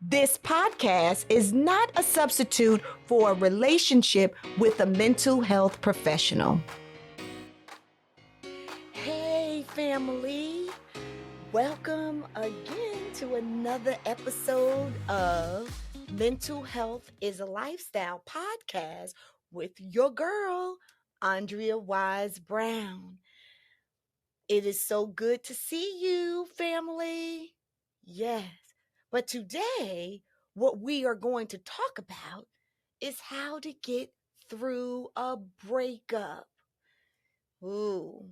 This podcast is not a substitute for a relationship with a mental health professional. Hey, family. Welcome again to another episode of Mental Health is a Lifestyle podcast with your girl, Andrea Wise-Brown. It is so good to see you, family. Yes. But today, what we are going to talk about is how to get through a breakup. Ooh,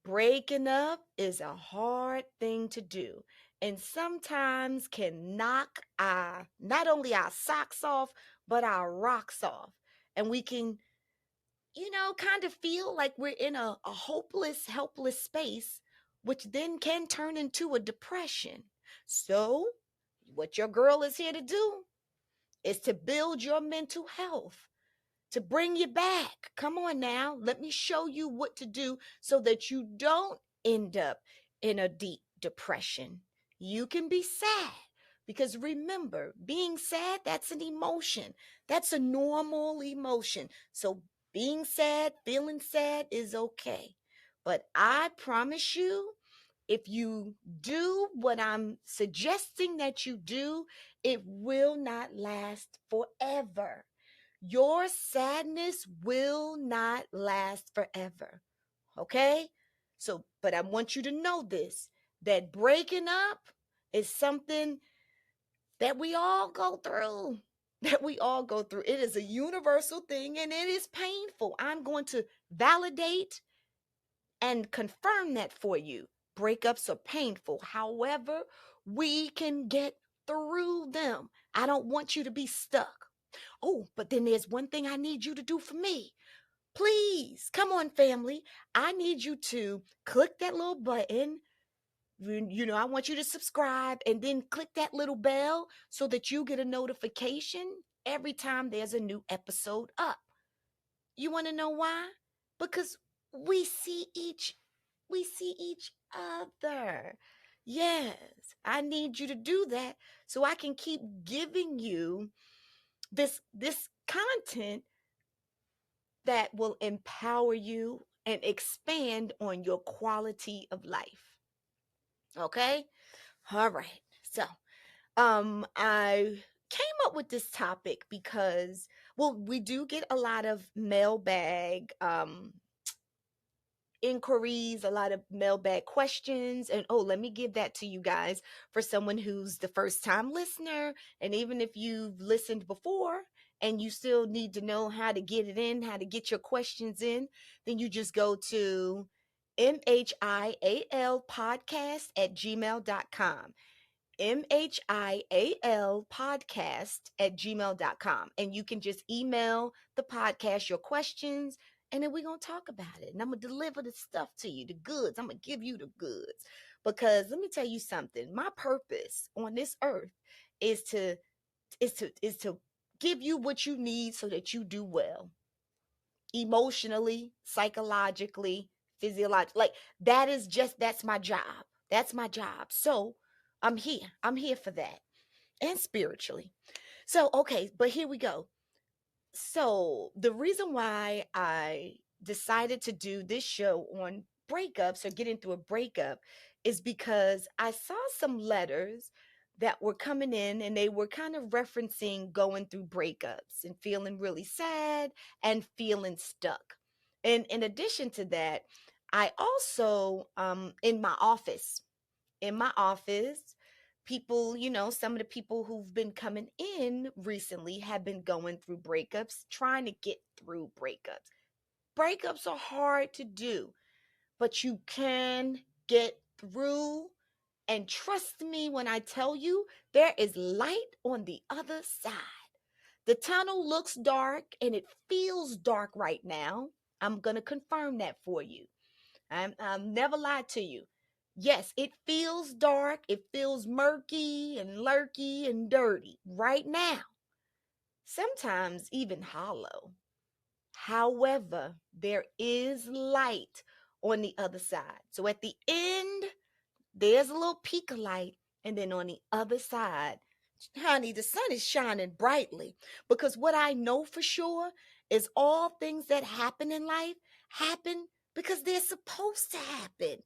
breaking up is a hard thing to do and sometimes can knock not only our socks off, but our rocks off. And we can, kind of feel like we're in a hopeless, helpless space, which then can turn into a depression. So, what your girl is here to do is to build your mental health, to bring you back. Come on now, let me show you what to do so that you don't end up in a deep depression. You can be sad because remember, being sad, that's an emotion. That's a normal emotion. So being sad, feeling sad is okay. But I promise you, if you do what I'm suggesting that you do, it will not last forever. Your sadness will not last forever. Okay? So, but I want you to know this, that breaking up is something that we all go through. That we all go through. It is a universal thing and it is painful. I'm going to validate and confirm that for you. Breakups are painful. However, we can get through them. I don't want you to be stuck. Oh, but then there's one thing I need you to do for me. Please, come on, family. I need you to click that little button. I want you to subscribe and then click that little bell so that you get a notification every time there's a new episode up. You want to know why? Because we see each we see each other. Yes, I need you to do that so I can keep giving you this content that will empower you and expand on your quality of life. Okay? All right. So, I came up with this topic because, well, we do get a lot of mailbag inquiries, a lot of mailbag questions. And oh, let me give that to you guys for someone who's the first time listener. And even if you've listened before and you still need to know how to get it in, how to get your questions in, then you just go to MHIAL podcast at gmail.com. MHIAL podcast at gmail.com. And you can just email the podcast your questions, and then we're going to talk about it. And I'm going to deliver the stuff to you, the goods. I'm going to give you the goods. Because let me tell you something. My purpose on this earth is to give you what you need so that you do well. Emotionally, psychologically, physiologically. Like that's my job. That's my job. So I'm here. I'm here for that. And spiritually. So, okay, but here we go. So, the reason why I decided to do this show on breakups or getting through a breakup is because I saw some letters that were coming in and they were kind of referencing going through breakups and feeling really sad and feeling stuck. And in addition to that, I also, in my office, people, some of the people who've been coming in recently have been going through breakups, trying to get through breakups. Breakups are hard to do, but you can get through. And trust me when I tell you, there is light on the other side. The tunnel looks dark and it feels dark right now. I'm going to confirm that for you. I'm never lied to you. Yes, it feels dark. It feels murky and lurky and dirty right now. Sometimes even hollow. However, there is light on the other side. So at the end, there's a little peak of light. And then on the other side, Honey, the sun is shining brightly because what I know for sure is all things that happen in life happen because they're supposed to happen.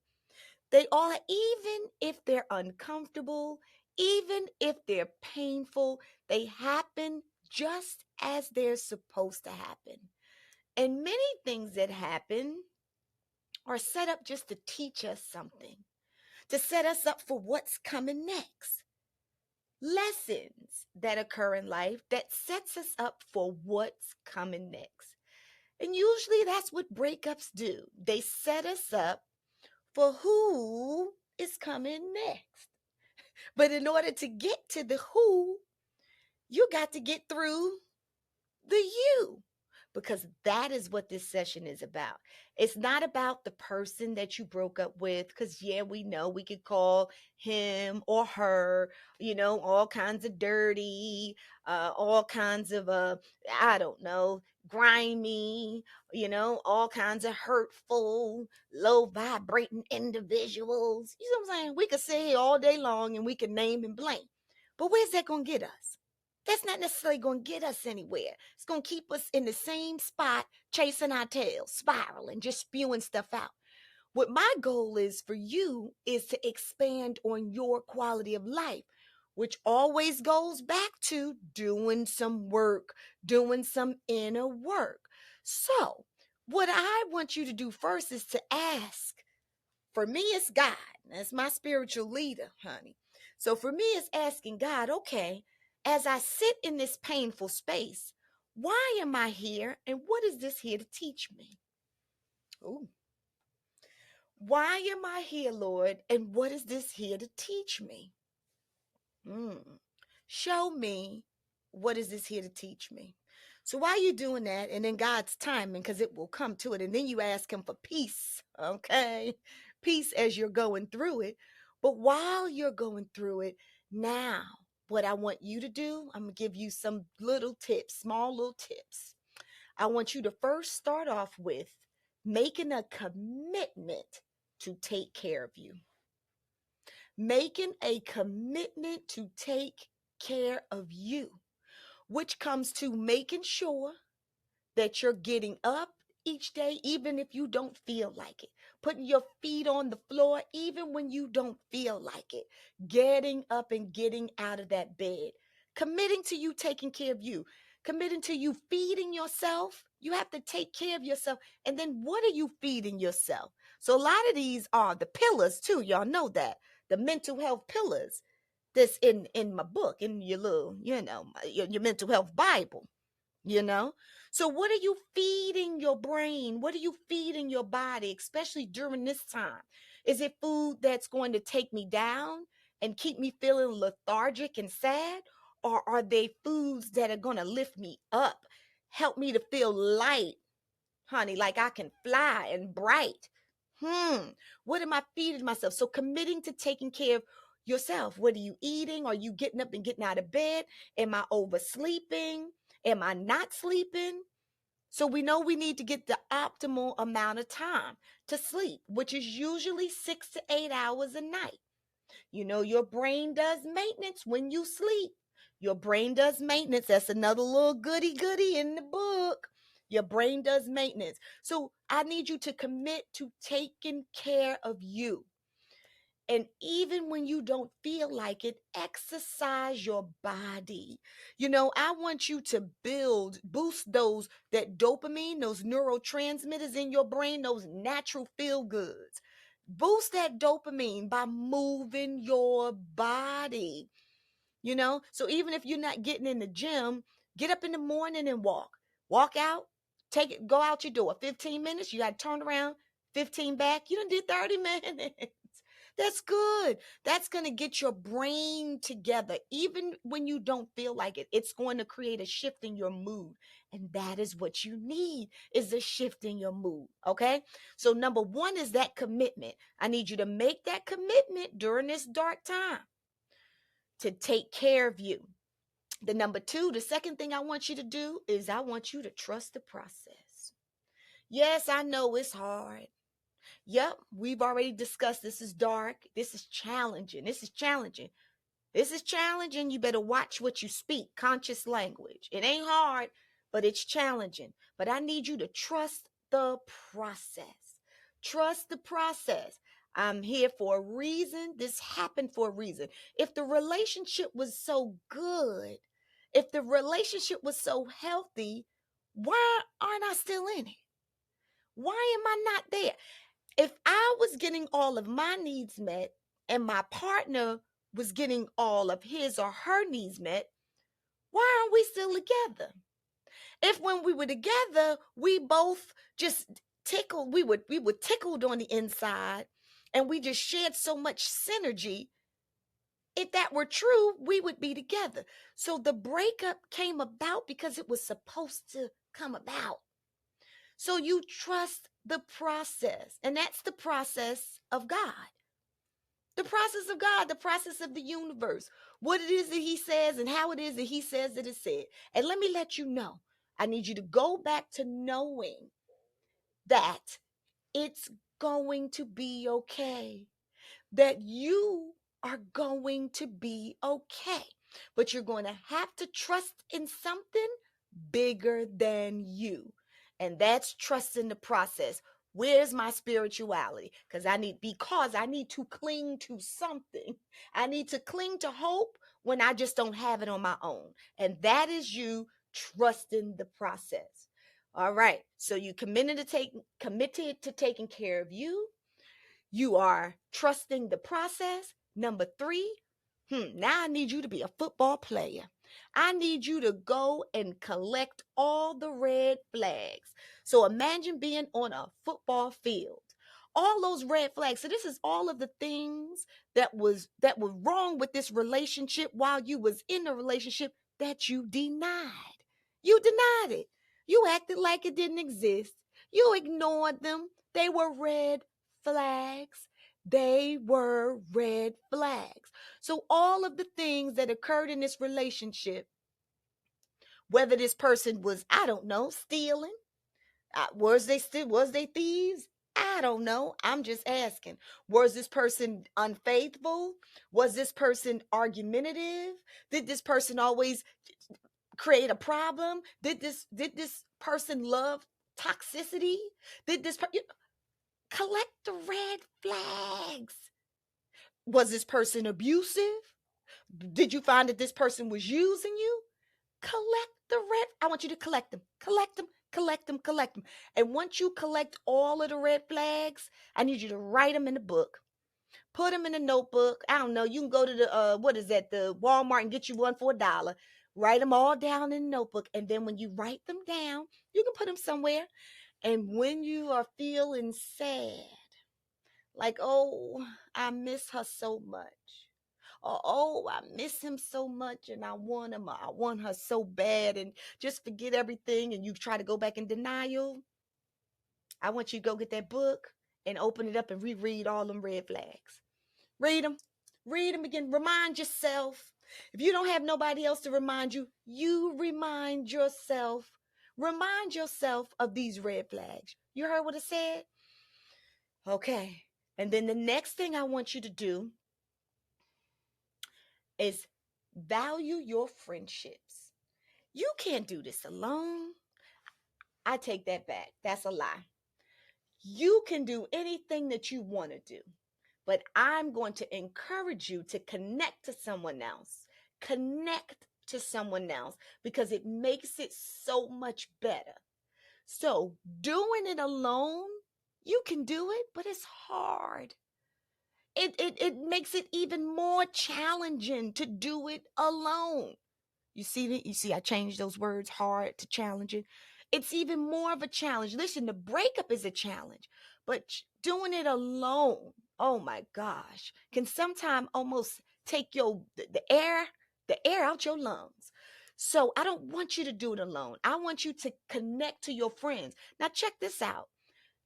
They are, even if they're uncomfortable, even if they're painful, they happen just as they're supposed to happen. And many things that happen are set up just to teach us something, to set us up for what's coming next. Lessons that occur in life that sets us up for what's coming next. And usually that's what breakups do. They set us up for who is coming next. But in order to get to the who, you got to get through the you, because that is what this session is about. It's not about the person that you broke up with, because yeah, we know we could call him or her, all kinds of dirty, all kinds of I don't know, grimy, all kinds of hurtful, low vibrating individuals. You know what I'm saying? We could say all day long and we could name and blame, but where's that gonna get us? That's not necessarily going to get us anywhere. It's going to keep us in the same spot, chasing our tails, spiraling, just spewing stuff out. What my goal is for you is to expand on your quality of life, which always goes back to doing some work, doing some inner work. So, what I want you to do first is to ask. For me, it's God. That's my spiritual leader, honey. So for me, it's asking God, okay, as I sit in this painful space, why am I here and what is this here to teach me? Ooh. Why am I here, Lord, and what is this here to teach me? Mm. Show me, what is this here to teach me? So while you're doing that, and then God's timing, because it will come to it, and then you ask him for peace, okay? Peace as you're going through it. But while you're going through it, now, what I want you to do, I'm going to give you some little tips, small little tips. I want you to first start off with making a commitment to take care of you. Making a commitment to take care of you, which comes to making sure that you're getting up each day, even if you don't feel like it, putting your feet on the floor, even when you don't feel like it, getting up and getting out of that bed, committing to you taking care of you, committing to you feeding yourself. You have to take care of yourself. And then what are you feeding yourself? So a lot of these are the pillars too. Y'all know that, the mental health pillars that's in my book, in your little, your mental health Bible, you know. So what are you feeding your brain? What are you feeding your body, especially during this time? Is it food that's going to take me down and keep me feeling lethargic and sad, or are they foods that are going to lift me up, help me to feel light, honey, like I can fly and bright? What am I feeding myself? So committing to taking care of yourself. What are you eating? Are you getting up and getting out of bed? Am I oversleeping? Am I not sleeping? So we know we need to get the optimal amount of time to sleep, which is usually 6 to 8 hours a night. Your brain does maintenance when you sleep. Your brain does maintenance. That's another little goody in the book. Your brain does maintenance. So I need you to commit to taking care of you. And even when you don't feel like it, exercise your body. I want you to boost that dopamine, those neurotransmitters in your brain, those natural feel goods. Boost that dopamine by moving your body. So even if you're not getting in the gym, get up in the morning and walk out, go out your door 15 minutes. You got to turn around, 15 back. You done did 30 minutes. That's good. That's going to get your brain together. Even when you don't feel like it, it's going to create a shift in your mood. And that is what you need, is a shift in your mood. Okay. So number one is that commitment. I need you to make that commitment during this dark time to take care of you. The second thing I want you to do is I want you to trust the process. Yes, I know it's hard. Yep, we've already discussed this is dark. This is challenging. This is challenging. You better watch what you speak. Conscious language. It ain't hard, but it's challenging. But I need you to trust the process. Trust the process. I'm here for a reason. This happened for a reason. If the relationship was so good, if the relationship was so healthy, why aren't I still in it? Why am I not there? If I was getting all of my needs met and my partner was getting all of his or her needs met, why aren't we still together? If when we were together, we both just tickled, we were tickled on the inside and we just shared so much synergy. If that were true, we would be together. So the breakup came about because it was supposed to come about. So you trust the process, and that's the process of God. The process of God, the process of the universe, what it is that He says and how it is that He says that it's said. And let me let you know, I need you to go back to knowing that it's going to be okay, that you are going to be okay. But you're going to have to trust in something bigger than you. And that's trusting the process. Where's my spirituality? Because I need to cling to something. I need to cling to hope when I just don't have it on my own. And that is you trusting the process. All right. So you committed to taking care of you. You are trusting the process. Number three, now I need you to be a football player. I need you to go and collect all the red flags. So imagine being on a football field. All those red flags. So this is all of the things that was wrong with this relationship while you was in the relationship that you denied. You denied it. You acted like it didn't exist. You ignored them. They were red flags. They were red flags. So all of the things that occurred in this relationship, whether this person was, I don't know, stealing, was they thieves? I don't know. I'm just asking. Was this person unfaithful? Was this person argumentative? Did this person always create a problem? Did this person love toxicity? Did this collect the red flags? Was this person abusive? Did you find that this person was using you? Collect the red. I want you to collect them, collect them, collect them, collect them. And once you collect all of the red flags, I need you to write them in a book. Put them in a notebook. I don't know. You can go to the what is that? The Walmart and get you one for $1. Write them all down in a notebook, and then when you write them down, you can put them somewhere. And when you are feeling sad, like, oh, I miss her so much. Or, oh, I miss him so much and I want him. I want her so bad, and just forget everything. And you try to go back in denial. I want you to go get that book and open it up and reread all them red flags. Read them. Read them again. Remind yourself. If you don't have nobody else to remind you, you remind yourself. Remind yourself of these red flags. You heard what I said? Okay. And then the next thing I want you to do is value your friendships. You can't do this alone. I take that back. That's a lie. You can do anything that you want to do, but I'm going to encourage you to connect to someone else. Connect to someone else because it makes it so much better. So, doing it alone, you can do it, but it's hard. It makes it even more challenging to do it alone. You see it? You see, I changed those words, hard to challenging. It's even more of a challenge. Listen, the breakup is a challenge, but doing it alone, oh my gosh, can sometimes almost take the air out your lungs. So I don't want you to do it alone. I want you to connect to your friends. Now check this out.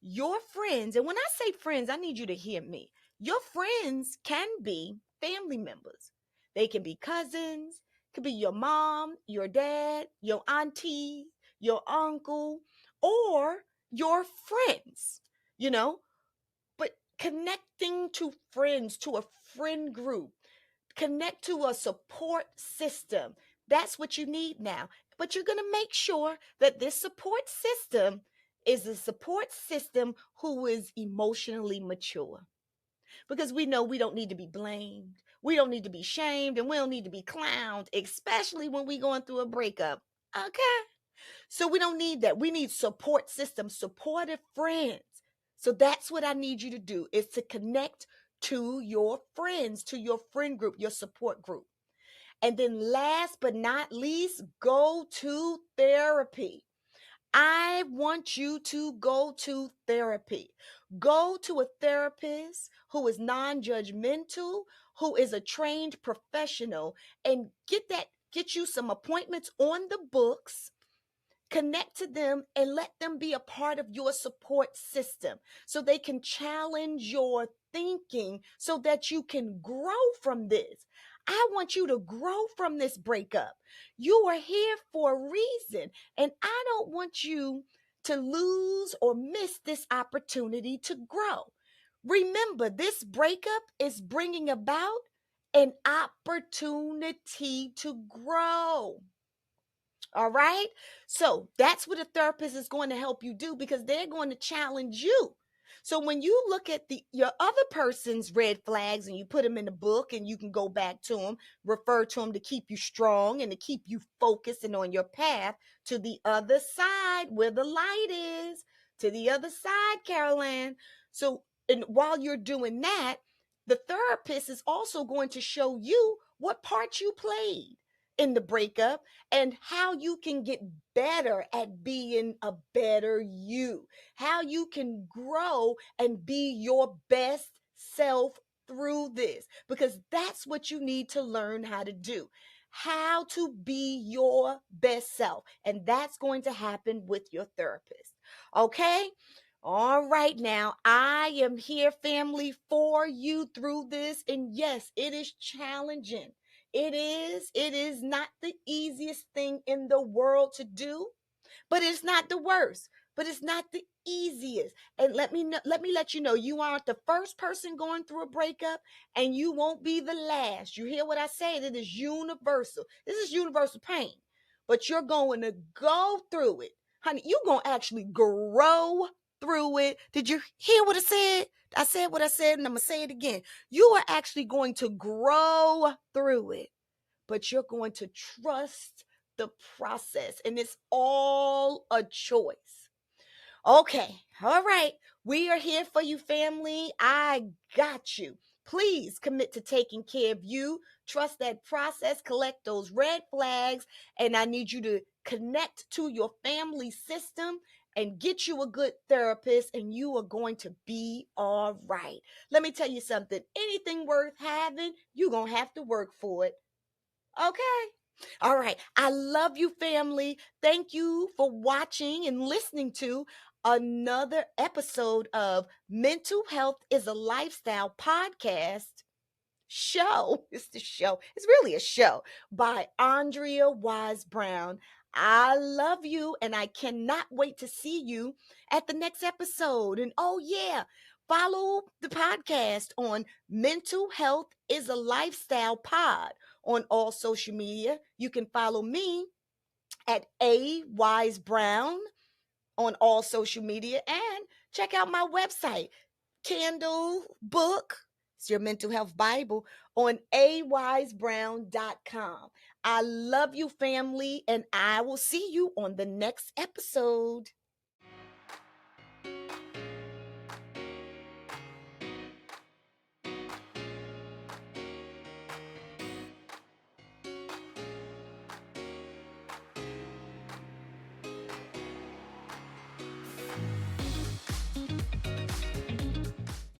Your friends, and when I say friends, I need you to hear me. Your friends can be family members. They can be cousins, could be your mom, your dad, your auntie, your uncle, or your friends, you know. But connecting to friends, to a friend group, Connect to a support system. That's what you need now. But you're going to make sure that this support system is a support system who is emotionally mature. Because we know we don't need to be blamed, we don't need to be shamed, and we don't need to be clowned, especially when we're going through a breakup. Okay? So we don't need that. We need support systems, supportive friends. So that's what I need you to do, is to connect to your friends, to your friend group, your support group. And then last but not least, go to therapy. I want you to go to therapy. Go to a therapist who is non-judgmental, who is a trained professional, and get you some appointments on the books. Connect to them and let them be a part of your support system so they can challenge your thinking so that you can grow from this. I want you to grow from this breakup. You are here for a reason, and I don't want you to lose or miss this opportunity to grow. Remember, this breakup is bringing about an opportunity to grow. All right. So that's what a therapist is going to help you do, because they're going to challenge you. So when you look at your other person's red flags and you put them in the book, and you can go back to them, refer to them to keep you strong and to keep you focused and on your path to the other side where the light is, to the other side, Caroline. So, and while you're doing that, the therapist is also going to show you what part you played in the breakup and how you can get better at being a better you, how you can grow and be your best self through this, because that's what you need to learn how to do. How to be your best self. And that's going to happen with your therapist. Okay? All right, now I am here, family, for you through this. And yes, it is challenging. It is not the easiest thing in the world to do, but it's not the worst, but it's not the easiest. And let me let you know, you aren't the first person going through a breakup, and you won't be the last. You hear what I say? It is universal. This is universal pain, but you're going to go through it. Honey, you're going to actually grow through it. Did you hear what I said? I said what I said, and I'm going to say it again. You are actually going to grow through it, but you're going to trust the process, and it's all a choice. Okay, all right. We are here for you, family. I got you. Please commit to taking care of you. Trust that process, collect those red flags, and I need you to connect to your family system and get you a good therapist, and you are going to be all right. Let me tell you something. Anything worth having, you're going to have to work for it. Okay. All right. I love you, family. Thank you for watching and listening to another episode of Mental Health is a Lifestyle podcast show. It's the show. It's really a show by Andrea Wise-Brown. I love you, and I cannot wait to see you at the next episode. And oh yeah, follow the podcast on Mental Health is a Lifestyle Pod on all social media. You can follow me at A Wise Brown on all social media, and check out my website, Kindle book. It's your mental health Bible on awisebrown.com. I love you, family, and I will see you on the next episode.